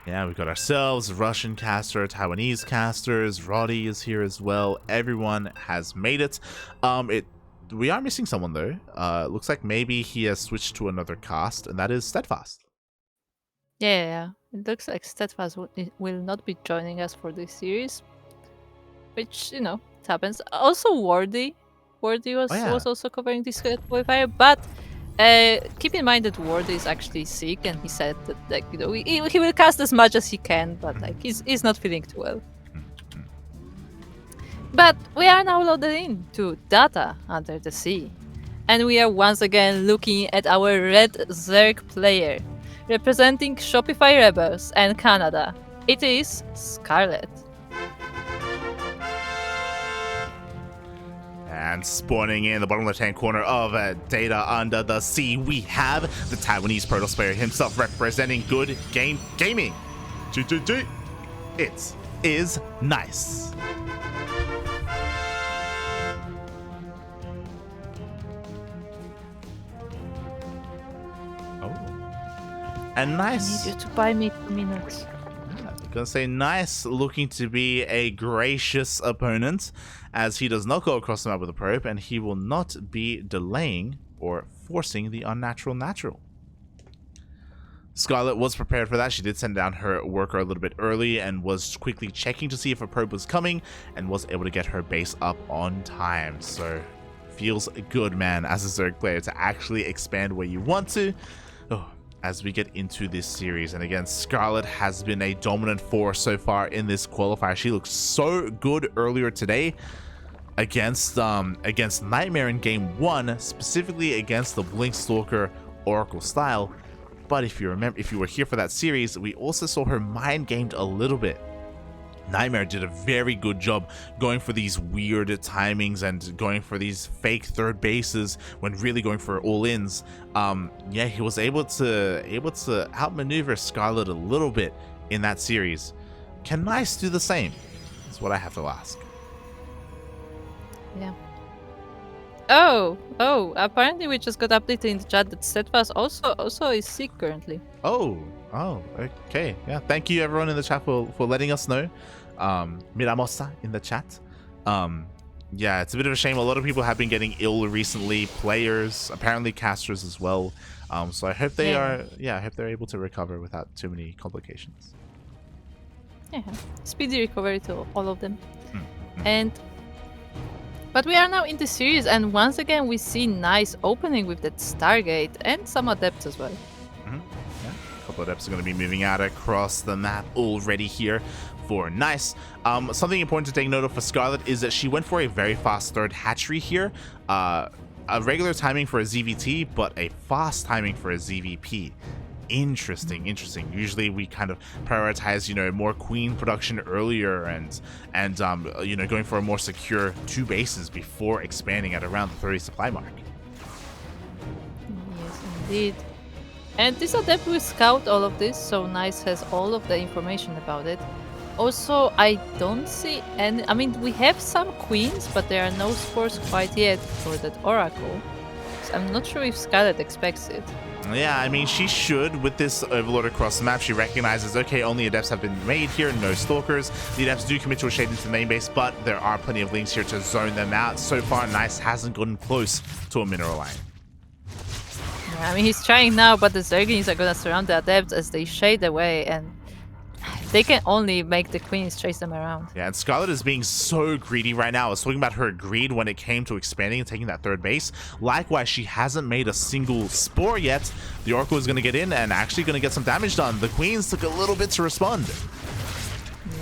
Yeah, we've got ourselves, Russian caster, Taiwanese casters, Roddy is here as well. Everyone has made it. We are missing someone though. Looks like maybe he has switched to another cast, and that is Steadfast. Yeah. It looks like Steadfast will not be joining us for this series, which, you know, it happens. Also, Wardy. Wardy Oh was yeah. also covering this qualifier, but keep in mind that Wardy is actually sick, and he said that, like, you know, he will cast as much as he can, but like he's not feeling too well. But we are now loaded in to Data Under the Sea. And we are once again looking at our red Zerg player, representing Shopify Rebels and Canada. It is Scarlett. And spawning in the bottom left-hand corner of Data Under the Sea, we have the Taiwanese Protoss player himself representing Good Game Gaming. GGG. It is nice. And nice. I need you to buy me 2 minutes. Gonna say nice, looking to be a gracious opponent, as he does not go across the map with a probe, and he will not be delaying or forcing the unnatural natural. Scarlett was prepared for that. She did send down her worker a little bit early and was quickly checking to see if a probe was coming and was able to get her base up on time. So feels good, man, as a Zerg player to actually expand where you want to. As we get into this series, and again, Scarlett has been a dominant force so far in this qualifier. She looked so good earlier today against Nightmare in game 1, specifically against the Blink Stalker Oracle style. But if you remember, if you were here for that series, we also saw her mind gamed a little bit. Nightmare did a very good job going for these weird timings and going for these fake third bases when really going for all-ins. Yeah, he was able to outmaneuver Scarlett a little bit in that series. Can Nice do the same? That's what I have to ask. Yeah. Oh, apparently we just got updated in the chat that Steadfast also is sick currently. Oh, okay. Yeah, thank you everyone in the chat for letting us know. Miramosa in the chat. Yeah, it's a bit of a shame. A lot of people have been getting ill recently. Players, apparently casters as well. So I hope they I hope they're able to recover without too many complications. Yeah, speedy recovery to all of them. But we are now in the series, and once again we see Nice opening with that Stargate and some Adepts as well. Yeah, a couple of Adepts are going to be moving out across the map already here for Nice. Something important to take note of for Scarlett is that she went for a very fast third hatchery here. A regular timing for a ZvT, but a fast timing for a ZvP. Interesting. Usually we kind of prioritize, you know, more queen production earlier and you know, going for a more secure 2 bases before expanding at around the 30 supply mark. Yes, indeed. And this Adept will scout all of this, so Nice has all of the information about it. Also, I don't see any. I mean, we have some queens, but there are no spores quite yet for that Oracle. So I'm not sure if Scarlett expects it. Yeah, I mean, she should. With this Overlord across the map, she recognizes, okay, only Adepts have been made here, no Stalkers. The Adepts do commit to a shade into the main base, but there are plenty of links here to zone them out. So far, Nice hasn't gotten close to a mineral line. Yeah, I mean, he's trying now, but the Zerglings are gonna surround the Adepts as they shade away, and they can only make the queens chase them around. Yeah, and Scarlett is being so greedy right now. I was talking about her greed when it came to expanding and taking that third base. Likewise, she hasn't made a single spore yet. The Oracle is going to get in and actually going to get some damage done. The queens took a little bit to respond.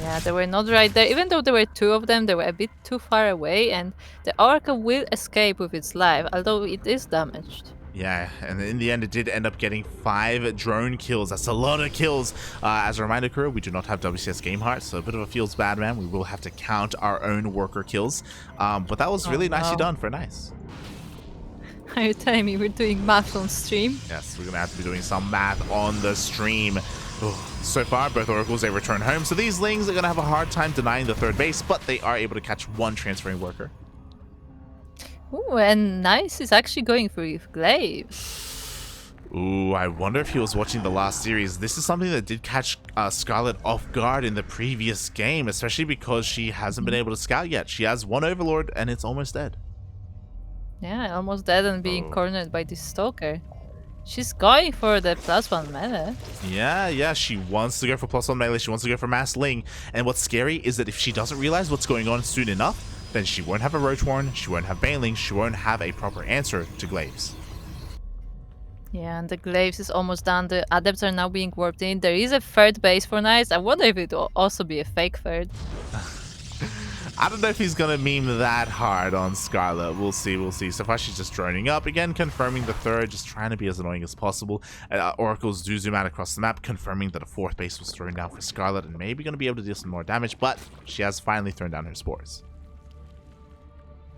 Yeah, they were not right there. Even though there were 2 of them, they were a bit too far away, and the Oracle will escape with its life, although it is damaged. Yeah, and in the end, it did end up getting 5 drone kills. That's a lot of kills. As a reminder, Kuro, we do not have WCS Game Heart, so a bit of a feels bad, man. We will have to count our own worker kills. But that was really nicely done for Nice. Are you telling me we're doing math on stream? Yes, we're going to have to be doing some math on the stream. So far, both Oracles, they return home. So these Lings are going to have a hard time denying the third base, but they are able to catch 1 transferring worker. Ooh, and Nice is actually going for Glaive. Ooh, I wonder if he was watching the last series. This is something that did catch Scarlett off guard in the previous game, especially because she hasn't been able to scout yet. She has one Overlord and it's almost dead. Yeah, almost dead and being cornered by this Stalker. She's going for the +1 melee. Yeah, she wants to go for +1 melee. She wants to go for Mass Ling. And what's scary is that if she doesn't realize what's going on soon enough, then she won't have a Roach Warren, she won't have Baneling, she won't have a proper answer to Glaives. Yeah, and the Glaives is almost done. The Adepts are now being warped in. There is a third base for Nice. I wonder if it will also be a fake third. I don't know if he's going to meme that hard on Scarlett. We'll see. So far, she's just droning up. Again, confirming the third, just trying to be as annoying as possible. Oracles do zoom out across the map, confirming that a fourth base was thrown down for Scarlett and maybe going to be able to deal some more damage, but she has finally thrown down her spores.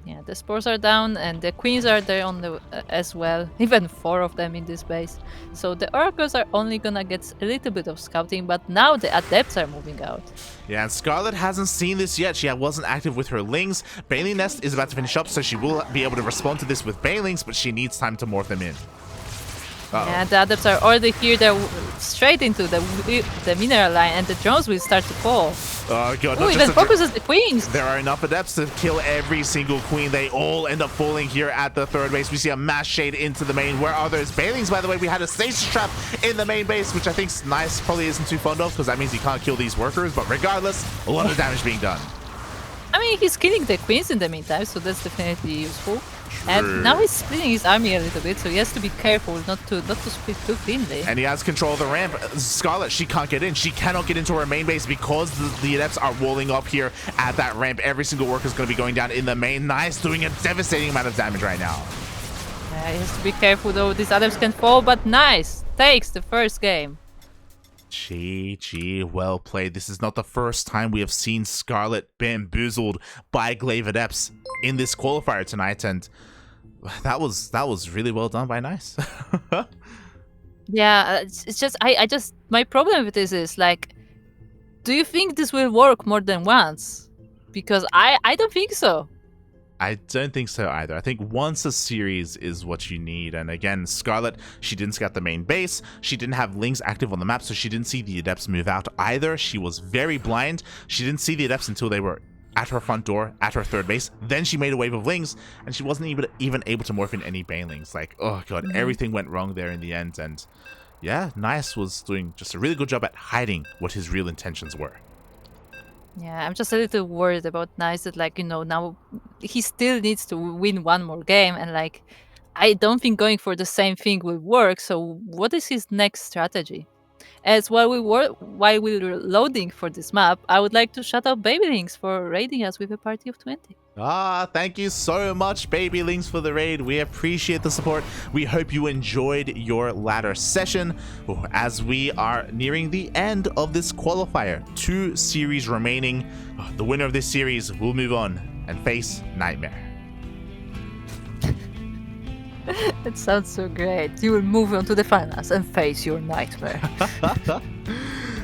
Yeah, the spores are down and the queens are there on the as well. Even 4 of them in this base. So the oracles are only gonna get a little bit of scouting, but now the adepts are moving out. Yeah, and Scarlett hasn't seen this yet. She wasn't active with her Lings. Baneling Nest is about to finish up, so she will be able to respond to this with Banelings, but she needs time to morph them in. Yeah, the adepts are already here. They're straight into the mineral line, and the drones will start to fall. Oh god! Oh, even focuses the queens. There are enough adepts to kill every single queen. They all end up falling here at the third base. We see a mass shade into the main. Where are those Banelings? By the way, we had a stasis trap in the main base, which I think Nice probably isn't too fond of because that means he can't kill these workers. But regardless, a lot of damage being done. I mean, he's killing the queens in the meantime, so that's definitely useful. And now he's splitting his army a little bit, so he has to be careful not to split too thinly. And he has control of the ramp. Scarlett, she can't get in. She cannot get into her main base because the adepts are walling up here at that ramp. Every single worker is going to be going down in the main. Nice, doing a devastating amount of damage right now. Yeah, he has to be careful though. These adepts can fall, but Nice takes the first game. GG, well played. This is not the first time we have seen Scarlett bamboozled by Glaive Adepts in this qualifier tonight, and that was really well done by Nice. Yeah, it's just I just my problem with this is like, do you think this will work more than once? Because I don't think so. I don't think so either. I think once a series is what you need. And again, Scarlett, she didn't scout the main base. She didn't have Lings active on the map, so she didn't see the adepts move out either. She was very blind. She didn't see the adepts until they were at her front door, at her third base. Then she made a wave of Lings, and she wasn't even able to morph in any Banelings. Like, oh god, everything went wrong there in the end. And yeah, Nice was doing just a really good job at hiding what his real intentions were. Yeah, I'm just a little worried about Nice that, like, you know, now he still needs to win one more game, and like, I don't think going for the same thing will work. So what is his next strategy? As while we were loading for this map, I would like to shout out Babylings for raiding us with a party of 20. Thank you so much, Babylings, for the raid. We appreciate the support. We hope you enjoyed your ladder session. As we are nearing the end of this qualifier, 2 series remaining. The winner of this series will move on and face Nightmare. It sounds so great. You will move on to the finals and face your Nightmare.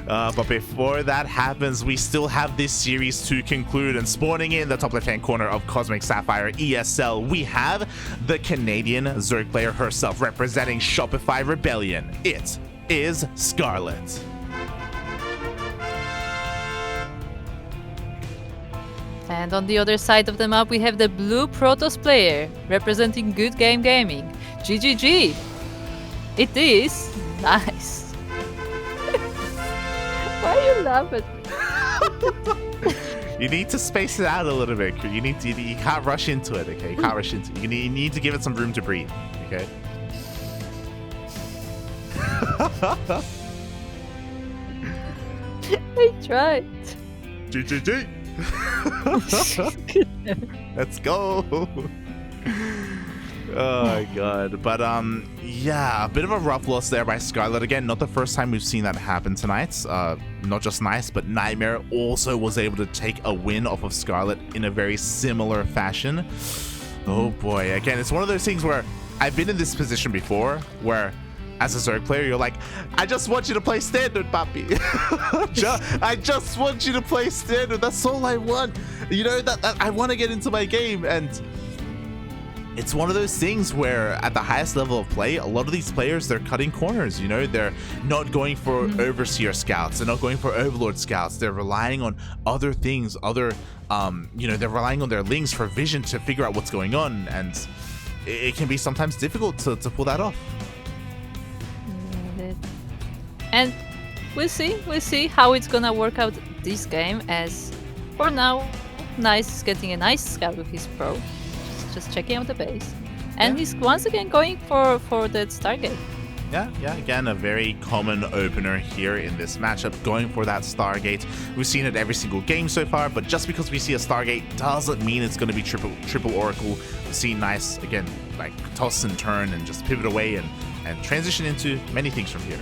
But before that happens, we still have this series to conclude, and spawning in the top left-hand corner of Cosmic Sapphire ESL, we have the Canadian Zerg player herself representing Shopify Rebellion. It is Scarlett. And on the other side of the map, we have the blue Protoss player representing Good Game Gaming. GGG! It is Nice. Why are you laughing? You need to space it out a little bit. You can't rush into it, okay? You can't rush into it. You need to give it some room to breathe, okay? I tried. GGG! Let's go! Oh my god. But yeah, a bit of a rough loss there by Scarlett. Again, not the first time we've seen that happen tonight. Not just Nice, but Nightmare also was able to take a win off of Scarlett in a very similar fashion. Oh boy. Again, it's one of those things where I've been in this position before where as a Zerg player, you're like, I just want you to play standard, papi. I just want you to play standard. That's all I want. You know, that I want to get into my game. And it's one of those things where at the highest level of play, a lot of these players, they're cutting corners, you know, they're not going for Overseer scouts, they're not going for Overlord scouts, they're relying on other things, you know, they're relying on their lings for vision to figure out what's going on, and it can be sometimes difficult to pull that off. And we'll see how it's gonna work out this game, as for now, Nice is getting a nice scout with his pro. Just checking out the base. And he's once again going for that Stargate. Yeah, again, a very common opener here in this matchup, going for that Stargate. We've seen it every single game so far, but just because we see a Stargate doesn't mean it's going to be triple Oracle. We've seen Nice, again, like toss and turn and just pivot away and transition into many things from here.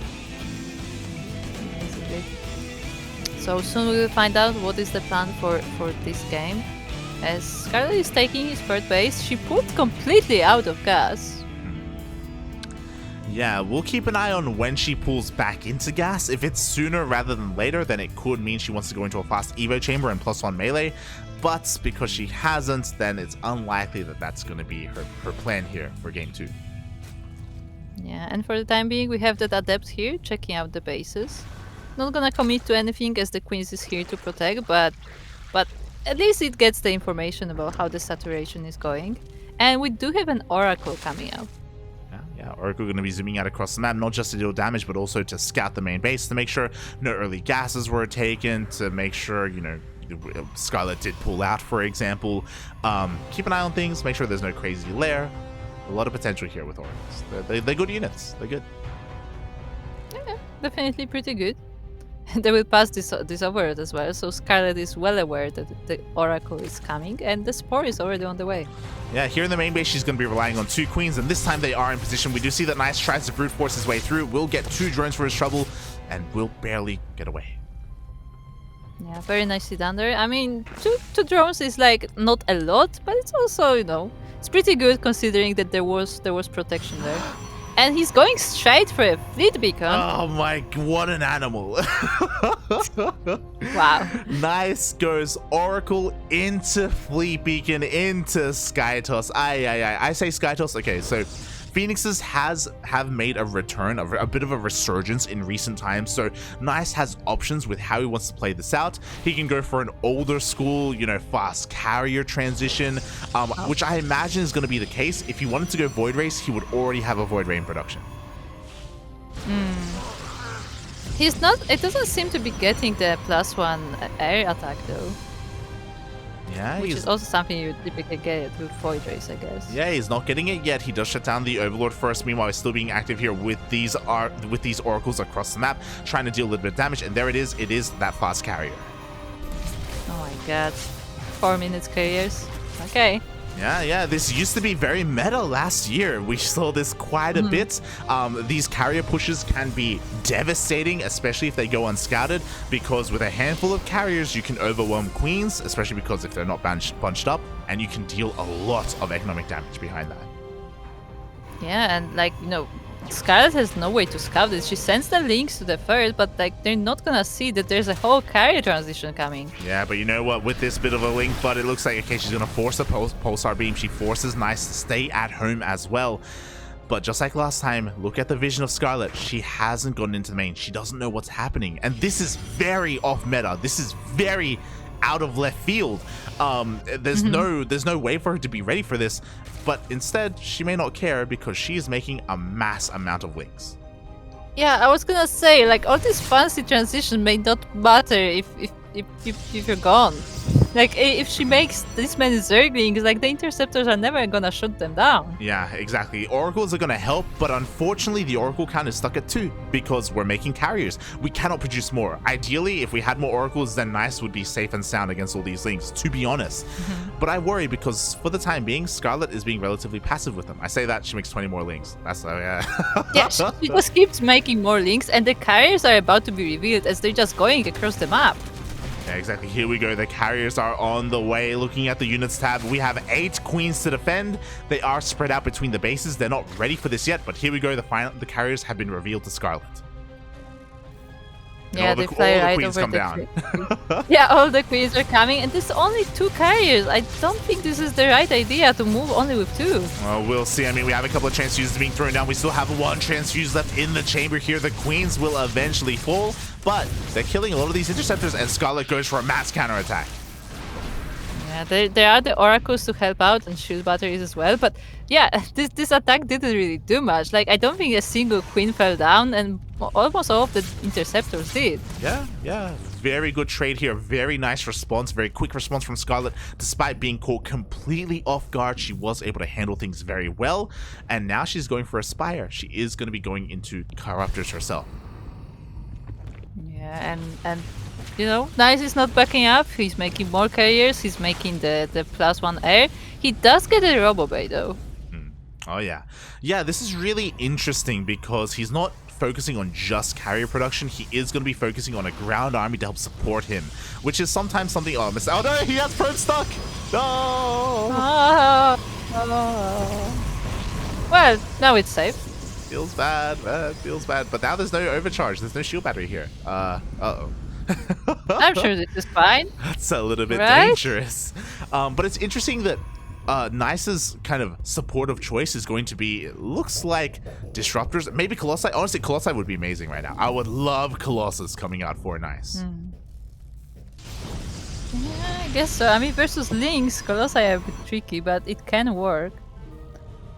So soon we will find out what is the plan for this game. As Scarlett is taking his third base, she pulled completely out of gas. Yeah, we'll keep an eye on when she pulls back into gas. If it's sooner rather than later, then it could mean she wants to go into a fast Evo chamber and +1 melee. But because she hasn't, then it's unlikely that that's going to be her plan here for game 2. Yeah, and for the time being, we have that Adept here checking out the bases. Not gonna commit to anything as the Queens is here to protect, but at least it gets the information about how the saturation is going. And we do have an Oracle coming out. Yeah, Oracle going to be zooming out across the map, not just to deal damage, but also to scout the main base, to make sure no early gases were taken, to make sure, you know, Scarlett did pull out, for example. Keep an eye on things, make sure there's no crazy lair. A lot of potential here with Oracles. They're good units. They're good. Yeah, definitely pretty good. They will pass this over as well, so Scarlett is well aware that the Oracle is coming, and the Spore is already on the way. Yeah, here in the main base, she's going to be relying on 2 Queens, and this time they are in position. We do see that Nice tries to brute force his way through, will get 2 drones for his trouble, and will barely get away. Yeah, very nicely done there. I mean, two drones is like not a lot, but it's also, you know, it's pretty good considering that there was protection there. And he's going straight for a fleet beacon. Oh my, what an animal. Wow. Nice goes Oracle into fleet beacon, into Sky Toss. I say Sky Toss. Okay, so Phoenixes have made a return, a bit of a resurgence in recent times, so Nice has options with how he wants to play this out. He can go for an older school, you know, fast carrier transition, which I imagine is going to be the case. If he wanted to go Void Race, he would already have a Void Ray in production. He's not, it doesn't seem to be getting the +1 air attack though. Yeah, which is also something you typically get with Void Race, I guess. Yeah, he's not getting it yet. He does shut down the Overlord first. Meanwhile, he's still being active here with these Oracles across the map, trying to deal a little bit of damage. And there it is. It is that fast carrier. Oh my god. 4 minutes carriers. Okay. Yeah, this used to be very meta last year. We saw this quite a bit. These carrier pushes can be devastating, especially if they go unscouted, because with a handful of carriers, you can overwhelm Queens, especially because if they're not bunched up, and you can deal a lot of economic damage behind that. Yeah, and like, you know, Scarlett has no way to scout it. She sends the links to the third, but like they're not gonna see that there's a whole carrier transition coming. Yeah, but you know what? With this bit of a link, but it looks like, okay, she's gonna force a pulsar beam. She forces Nice to stay at home as well. But just like last time, look at the vision of Scarlett. She hasn't gotten into the main. She doesn't know what's happening, and this is very off meta. This is very out of left field. There's no way for her to be ready for this, but instead she may not care because she is making a mass amount of links. Yeah, I was gonna say, like, all this fancy transition may not matter if you're gone. Like, if she makes this many Zerglings, like, the interceptors are never gonna shoot them down. Yeah, exactly. Oracles are gonna help, but unfortunately the Oracle count is stuck at 2 because we're making carriers. We cannot produce more. Ideally, if we had more Oracles, then Nice would be safe and sound against all these links, to be honest. But I worry because for the time being, Scarlett is being relatively passive with them. I say that, she makes 20 more links. That's yeah. Yeah, she just keeps making more links, and the carriers are about to be revealed as they're just going across the map. Yeah, exactly. Here we go. The carriers are on the way. Looking at the units tab, we have 8 Queens to defend. They are spread out between the bases. They're not ready for this yet, but here we go. The carriers have been revealed to Scarlett. Yeah, they fly all the right queens over come the down. Yeah, all the queens are coming, and there's only 2 carriers. I don't think this is the right idea to move only with 2. Well, we'll see. I mean, we have a couple of transfuses being thrown down. We still have 1 transfuse left in the chamber here. The queens will eventually fall, but they're killing a lot of these interceptors, and Scarlett goes for a mass counterattack. Yeah, there are the oracles to help out and shield batteries as well, but yeah, this attack didn't really do much. Like, I don't think a single queen fell down, and almost all of the interceptors did. Yeah. Very good trade here. Very nice response. Very quick response from Scarlett. Despite being caught completely off guard, she was able to handle things very well. And now she's going for a Spire. She is going to be going into Corruptors herself. Yeah, and you know, Nice is not backing up. He's making more carriers. He's making the +1 air. He does get a Robobay though. Oh yeah. Yeah, this is really interesting because he's not focusing on just carrier production. He is going to be focusing on a ground army to help support him, which is sometimes something. Oh no, he has probe stuck. No. Well, now it's safe. Feels bad, man. Feels bad. But now there's no overcharge. There's no shield battery here. Uh-oh. I'm sure this is fine. That's a little bit Right? dangerous. But it's interesting that Nice's kind of supportive choice is going to be, it looks like Disruptors, maybe Colossi. Honestly, Colossi would be amazing right now. I would love Colossus coming out for Nice. Yeah, I guess so. I mean, versus Lynx, Colossi are a bit tricky, but it can work.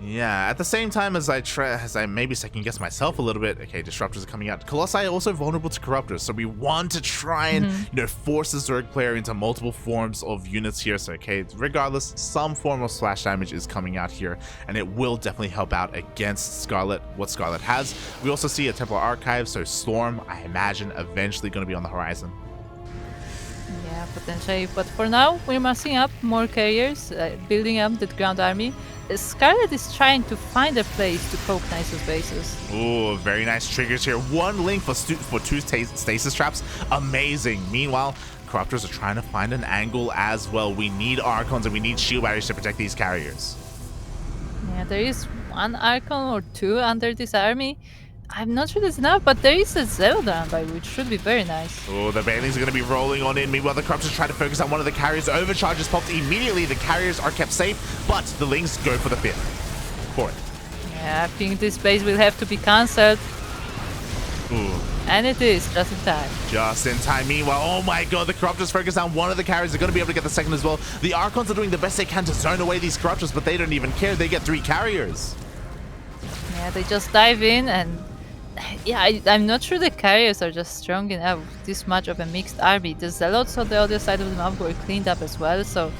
Yeah, at the same time as I maybe second guess myself a little bit. Okay, Disruptors are coming out. Colossi are also vulnerable to Corruptors, so we want to try and force the Zerg player into multiple forms of units here. So okay, regardless, some form of splash damage is coming out here, and it will definitely help out against Scarlett, what Scarlett has. We also see a Templar Archive, so Storm, I imagine, eventually going to be on the horizon. Yeah, potentially. But for now, we're massing up more carriers, building up the ground army. Scarlett is trying to find a place to poke Nice's bases. Ooh, very nice triggers here. 1 link for 2 stasis traps. Amazing. Meanwhile, Corruptors are trying to find an angle as well. We need Archons and we need shield barriers to protect these carriers. Yeah, there is 1 Archon or 2 under this army. I'm not sure that's enough, but there is a Zeldon by, which should be very nice. Oh, the Banelings are going to be rolling on in. Meanwhile, the Corruptors try to focus on one of the carriers. Overcharges popped immediately. The carriers are kept safe, but the Lings go for the 5th. For it. Yeah, I think this base will have to be cancelled. Ooh. And it is, just in time. Just in time. Meanwhile, oh my god, the Corruptors focus on one of the carriers. They're going to be able to get the second as well. The Archons are doing the best they can to zone away these Corruptors, but they don't even care. They get 3 carriers. Yeah, they just dive in and... Yeah, I'm not sure the carriers are just strong enough. This much of a mixed army. The Zealots on the other side of the map were cleaned up as well, so...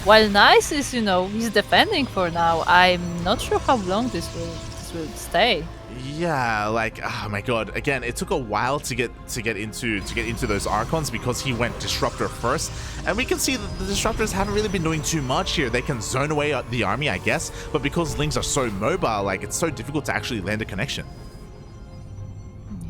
While Nice is, he's defending for now, I'm not sure how long this will stay. Yeah, like, oh my god. Again, it took a while to get into those Archons because he went Disruptor first. And we can see that the Disruptors haven't really been doing too much here. They can zone away the army, I guess, but because Lings are so mobile, like, it's so difficult to actually land a connection.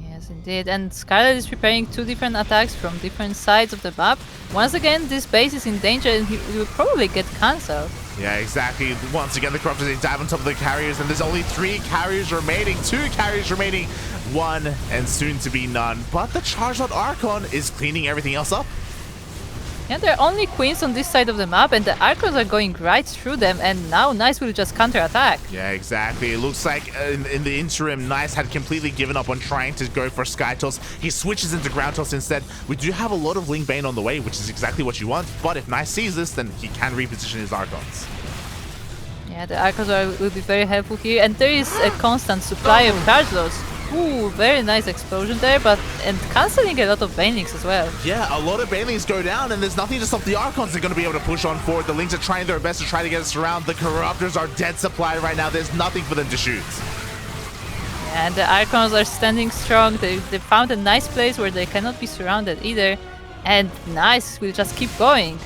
Yes, indeed. And Scarlett is preparing 2 different attacks from different sides of the map. Once again, this base is in danger and he will probably get cancelled. Yeah, exactly. Once again, the Corruptors, they dive on top of the carriers, and there's only 3 carriers remaining. 2 carriers remaining. 1 and soon to be none. But the Charged Archon is cleaning everything else up. Yeah, there are only queens on this side of the map, and the Archons are going right through them, and now Nice will just counterattack. Yeah, exactly. It looks like in the interim, Nice had completely given up on trying to go for Sky Toss. He switches into Ground Toss instead. We do have a lot of Ling Bane on the way, which is exactly what you want, but if Nice sees this, then he can reposition his Archons. Yeah, the Archons will be very helpful here, and there is a constant supply of charge loss. Ooh, very nice explosion there, and cancelling a lot of Banelings as well. Yeah, a lot of Banelings go down, and there's nothing to stop the Archons. They're going to be able to push on forward. The Lings are trying their best to try to get us around. The Corruptors are dead supplied right now. There's nothing for them to shoot. Yeah, and the Archons are standing strong. They found a nice place where they cannot be surrounded either, and Nice will just keep going.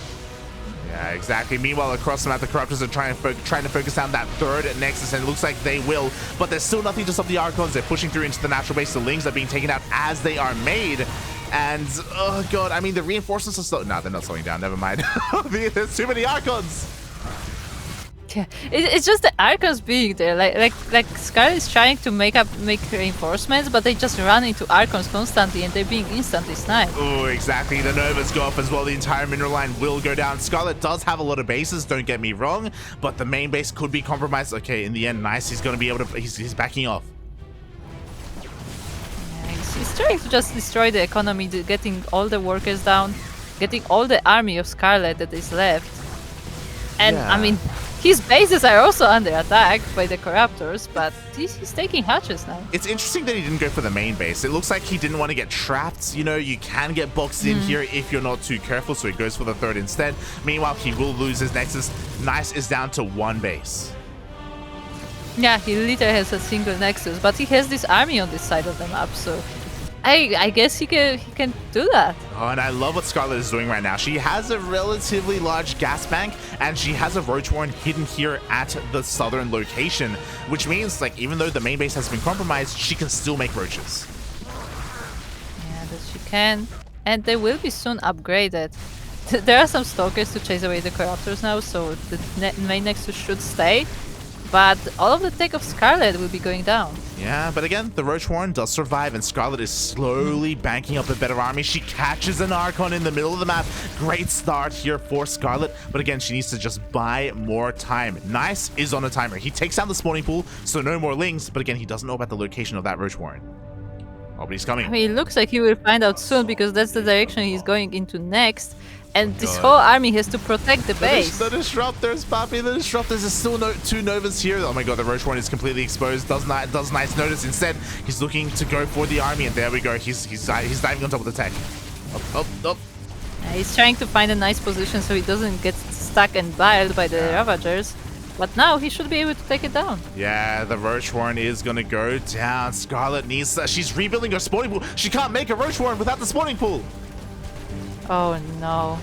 Yeah, exactly. Meanwhile, across the map, the Corruptors are trying to focus down that 3rd Nexus, and it looks like they will. But there's still nothing to stop the Archons. They're pushing through into the natural base. The Lings are being taken out as they are made. And, oh god, I mean, the reinforcements are slow. No, they're not slowing down. Never mind. There's too many Archons. Yeah, it's just the Archons being there. Like Scarlett is trying to make reinforcements, but they just run into Archons constantly, and they're being instantly sniped. Oh, exactly. The Novas go off as well. The entire mineral line will go down. Scarlett does have a lot of bases, don't get me wrong, but the main base could be compromised. Okay, in the end, nice. He's going to be able to... He's backing off. Yeah, he's trying to just destroy the economy, getting all the workers down, getting all the army of Scarlett that is left. And, Yeah. I mean... His bases are also under attack by the Corruptors, but he's taking hatches now. It's interesting that he didn't go for the main base. It looks like he didn't want to get trapped. You know, you can get boxed in here if you're not too careful, so he goes for the third instead. Meanwhile, he will lose his Nexus. Nice is down to one base. Yeah, he literally has a single Nexus, but he has this army on this side of the map, so... I guess he can do that. Oh, and I love what Scarlett is doing right now. She has a relatively large gas bank, and she has a Roach Warren hidden here at the southern location, which means, like, even though the main base has been compromised, she can still make roaches. Yeah, that she can. And they will be soon upgraded. There are some Stalkers to chase away the Corruptors now, so the main Nexus should stay. But all of the tech of Scarlett will be going down. Yeah, but again, the Roach Warren does survive, and Scarlett is slowly banking up a better army. She catches an Archon in the middle of the map. Great start here for Scarlett, but again, she needs to just buy more time. Nice is on a timer. He takes down the spawning pool, so no more Lings, but again, he doesn't know about the location of that Roach Warren. Oh, but he's coming. I mean, it looks like he will find out soon, because that's the direction he's going into next. And this whole army has to protect the base. The Disruptors, Papi, the Disruptors. There's still two Novas here. Oh my god, the Roach Warren is completely exposed. Does nice notice. Instead, he's looking to go for the army, and there we go. He's diving on top of the tech. Up. He's trying to find a nice position so he doesn't get stuck and biled by the Ravagers. But now he should be able to take it down. Yeah, the Roach Warren is going to go down. Scarlett needs... she's rebuilding her spawning pool. She can't make a Roach Warren without the spawning pool. Oh no.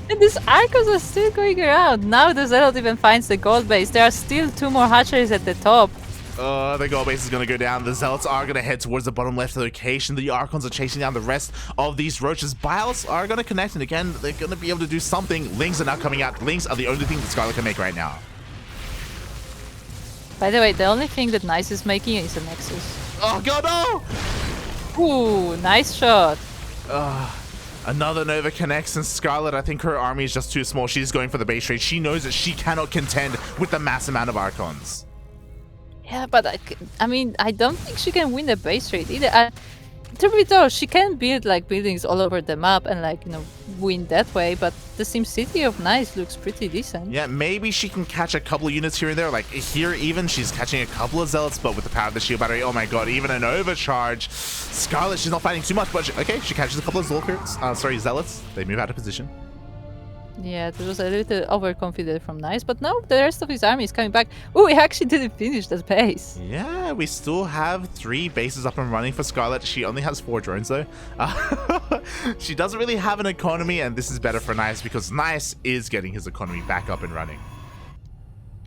And these Archons are still going around. Now the Zealot even finds the gold base. There are still 2 more hatcheries at the top. The gold base is going to go down. The Zealots are going to head towards the bottom left location. The Archons are chasing down the rest of these roaches. Biles are going to connect, and again, they're going to be able to do something. Lings are now coming out. Lings are the only thing that Scarlett can make right now. By the way, the only thing that Nice is making is a Nexus. Oh god, no! Ooh, nice shot. Another Nova connects, and Scarlett, I think her army is just too small. She's going for the base trade. She knows that she cannot contend with the mass amount of Archons. Yeah, but I mean, I don't think she can win the base trade either. To be told, she can build like buildings all over the map and like, you know, win that way, but the SimCity of Nice looks pretty decent. Yeah, maybe she can catch a couple of units here and there. Like here even, she's catching a couple of Zealots, but with the power of the shield battery, oh my god, even an overcharge. Scarlett, she's not fighting too much, but she catches a couple of Zealots. They move out of position. Yeah, there was a little overconfident from Nice, but now the rest of his army is coming back. Oh, he actually didn't finish that base. Yeah, we still have 3 bases up and running for Scarlett. She only has 4 drones though. She doesn't really have an economy, and this is better for Nice because Nice is getting his economy back up and running.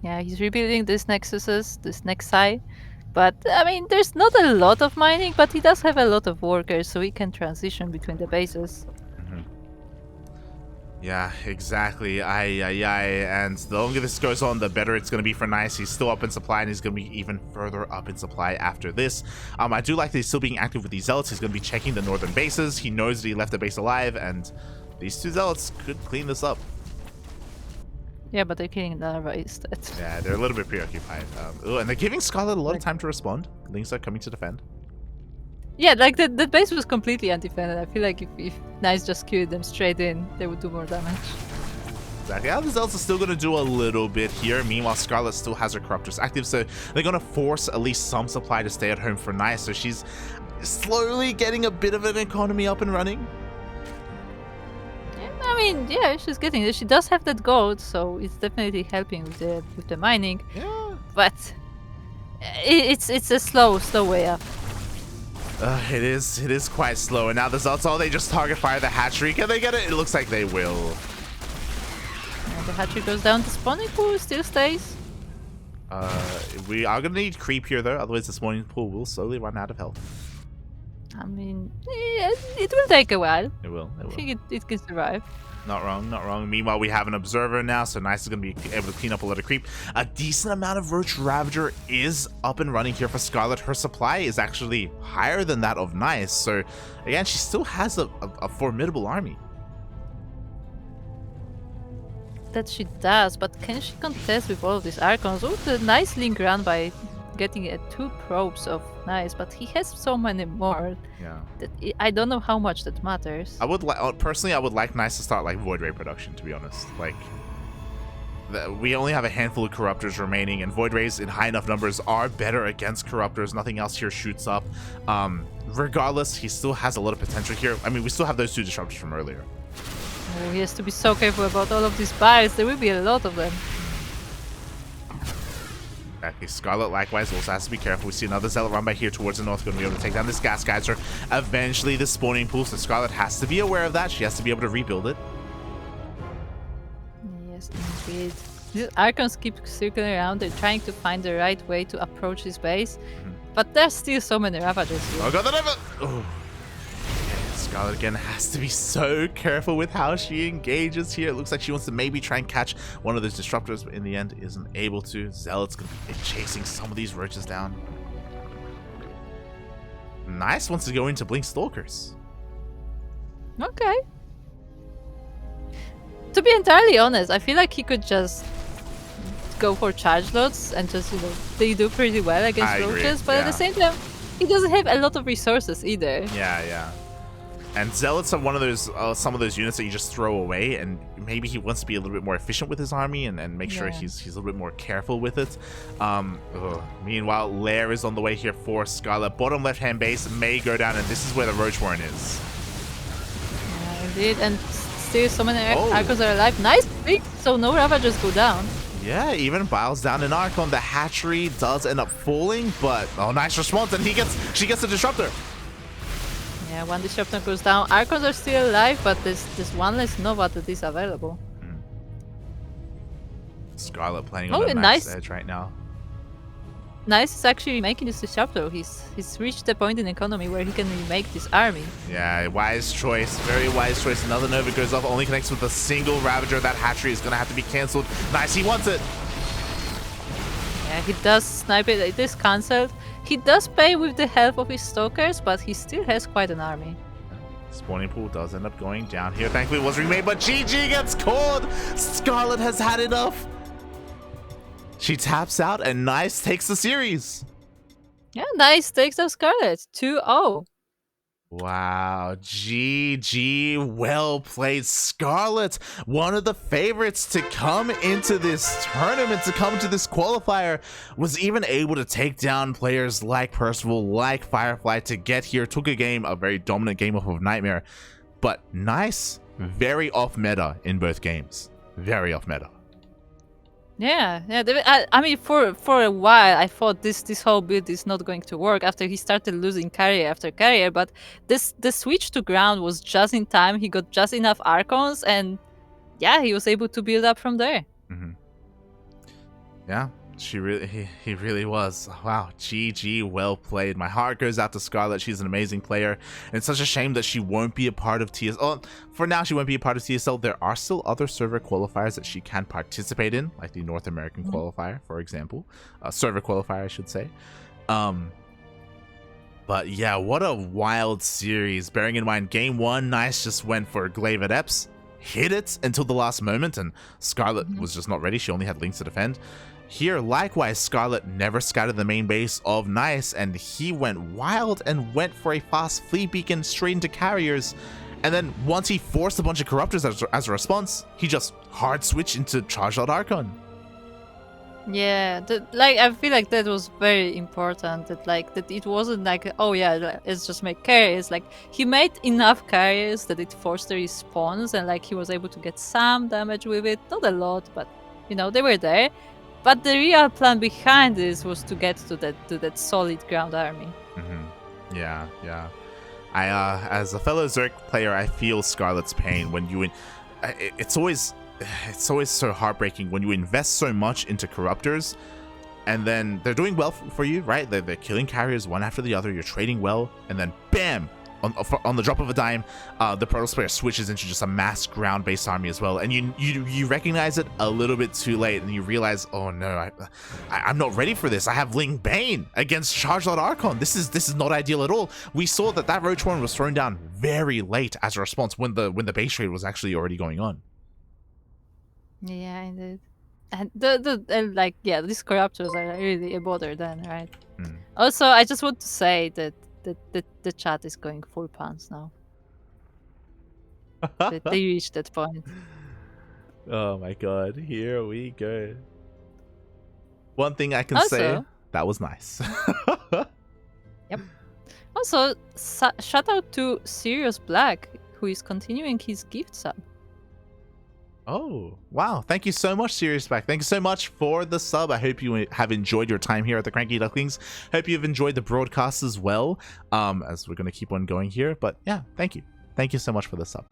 Yeah, he's rebuilding these Nexuses, this Nexi. But, I mean, there's not a lot of mining, but he does have a lot of workers, so he can transition between the bases. Yeah, exactly. And the longer this goes on, the better it's going to be for Nice. He's still up in supply, and he's going to be even further up in supply after this. I do like that he's still being active with these Zealots. He's going to be checking the northern bases. He knows that he left the base alive, and these 2 Zealots could clean this up. Yeah, but they're killing Larva instead. Yeah, they're a little bit preoccupied. And they're giving Scarlett a lot of time to respond. Lings are coming to defend. Yeah, like the base was completely undefended. I feel like if Nice just killed them straight in, they would do more damage. Exactly. Yeah, the Zealots are still going to do a little bit here. Meanwhile, Scarlett still has her Corruptors active, so they're going to force at least some supply to stay at home for Nice. So she's slowly getting a bit of an economy up and running. Yeah, I mean, yeah, she's getting it. She does have that gold, so it's definitely helping with the mining. Yeah. But it's a slow way up. It is quite slow, and now the Zealots, they just target fire the hatchery. Can they get it? It looks like they will. And the hatchery goes down. The spawning pool still stays. We are gonna need creep here though, otherwise the spawning pool will slowly run out of health. I mean, it will take a while. It will. I think it can survive. Not wrong, not wrong. Meanwhile, we have an observer now, so Nice is going to be able to clean up a lot of creep. A decent amount of Roach Ravager is up and running here for Scarlett. Her supply is actually higher than that of Nice, so again, she still has a formidable army. That she does, but can she contest with all of these Archons? Oh, the nice link run by getting 2 probes of Nice, but he has so many more. Yeah. That I don't know how much that matters. I would personally, I would like Nice to start like Void Ray production, to be honest. Like, we only have a handful of Corruptors remaining, and Void Rays in high enough numbers are better against Corruptors. Nothing else here shoots up. Regardless, he still has a lot of potential here. I mean, we still have those 2 Disruptors from earlier. Oh, he has to be so careful about all of these bites. There will be a lot of them. Exactly. Scarlett likewise also has to be careful. We see another Zealot run by here towards the north, going to be able to take down this Gas Geyser. Eventually, the spawning pool, so Scarlett has to be aware of that. She has to be able to rebuild it. Yes, indeed. These Archons keep circling around. They're trying to find the right way to approach this base. But there's still so many Ravagers here. Oh god, that ever! Oh. Scarlett again has to be so careful with how she engages here. It looks like she wants to maybe try and catch one of those Disruptors, but in the end isn't able to. Zealot's going to be chasing some of these Roaches down. Nice wants to go into Blink Stalkers. Okay. To be entirely honest, I feel like he could just go for charge loads and just, they do pretty well against Roaches, but at the same time, he doesn't have a lot of resources either. Yeah. And Zealots are one of those, some of those units that you just throw away, and maybe he wants to be a little bit more efficient with his army and make sure he's a little bit more careful with it. Meanwhile, Lair is on the way here for Scarlett. Bottom left-hand base may go down, and this is where the Roach Warren is. Yeah, indeed, and still so many Archons are alive. Nice pick, so no Ravagers go down. Yeah, even Biles down an Archon. The hatchery does end up falling, but nice response, and she gets a Disruptor. Yeah, one Disruptor goes down. Archons are still alive, but there's one less Nova that is available. Scarlett playing on the max edge right now. Nice is actually making this Disruptor. He's reached the point in economy where he can remake this army. Yeah, wise choice. Very wise choice. Another Nova goes off. Only connects with a single Ravager. That hatchery is going to have to be cancelled. Nice, he wants it. Yeah, he does snipe it. It is cancelled. He does pay with the help of his Stalkers, but he still has quite an army. Spawning pool does end up going down here. Thankfully, it was remade, but GG gets called. Scarlett has had enough. She taps out, and Nice takes the series. Yeah, Nice takes out Scarlett. 2-0. Wow, GG, well played. Scarlett, one of the favorites to come into this tournament, to come to this qualifier, was even able to take down players like Percival, like Firefly to get here. Took a very dominant game off of Nightmare, but Nice, very off meta in both games. Very off meta. Yeah. I mean, for a while, I thought this whole build is not going to work after he started losing carrier after carrier. But the switch to ground was just in time. He got just enough Archons, and yeah, he was able to build up from there. Yeah, he really was. Wow, GG, well played. My heart goes out to Scarlett. She's an amazing player, and it's such a shame that she won't be a part of TSL. Oh, for now, she won't be a part of TSL. There are still other server qualifiers that she can participate in, like the North American qualifier, for example. Server qualifier, I should say. But yeah, what a wild series. Bearing in mind, game 1, Nice just went for Glaive at Eps, hit it until the last moment, and Scarlett was just not ready. She only had Links to defend. Here, likewise, Scarlett never scouted the main base of Nice, and he went wild and went for a fast fleet beacon straight into carriers. And then once he forced a bunch of Corruptors as a response, he just hard switched into Charged Out Archon. Yeah, I feel like that was very important. That it wasn't like, oh yeah, let's just make carriers. Like, he made enough carriers that it forced the response, and like he was able to get some damage with it, not a lot, but they were there. But the real plan behind this was to get to that solid ground army. Yeah. I, as a fellow Zerg player, I feel Scarlett's pain when you. It's always so heartbreaking when you invest so much into Corruptors, and then they're doing well for you, right? They're killing carriers one after the other. You're trading well, and then bam, on the drop of a dime, the Protoss player switches into just a mass ground-based army as well, and you recognize it a little bit too late, and you realize, oh no, I'm not ready for this. I have Ling Bane against Charge Lord Archon. This is not ideal at all. We saw that Roach Warren was thrown down very late as a response when the base trade was actually already going on. Yeah, indeed. And these corruptors are really a bother then, right? Also, I just want to say that the chat is going full pants now. They reached that point. Oh my god, here we go. One thing I can Also, say, that was nice. Yep. Also, shout out to Sirius Black, who is continuing his gift sub. Oh, wow. Thank you so much, Sirius Black. Thank you so much for the sub. I hope you have enjoyed your time here at the CranKy Ducklings. Hope you've enjoyed the broadcast as well, as we're going to keep on going here. But yeah, thank you. Thank you so much for the sub.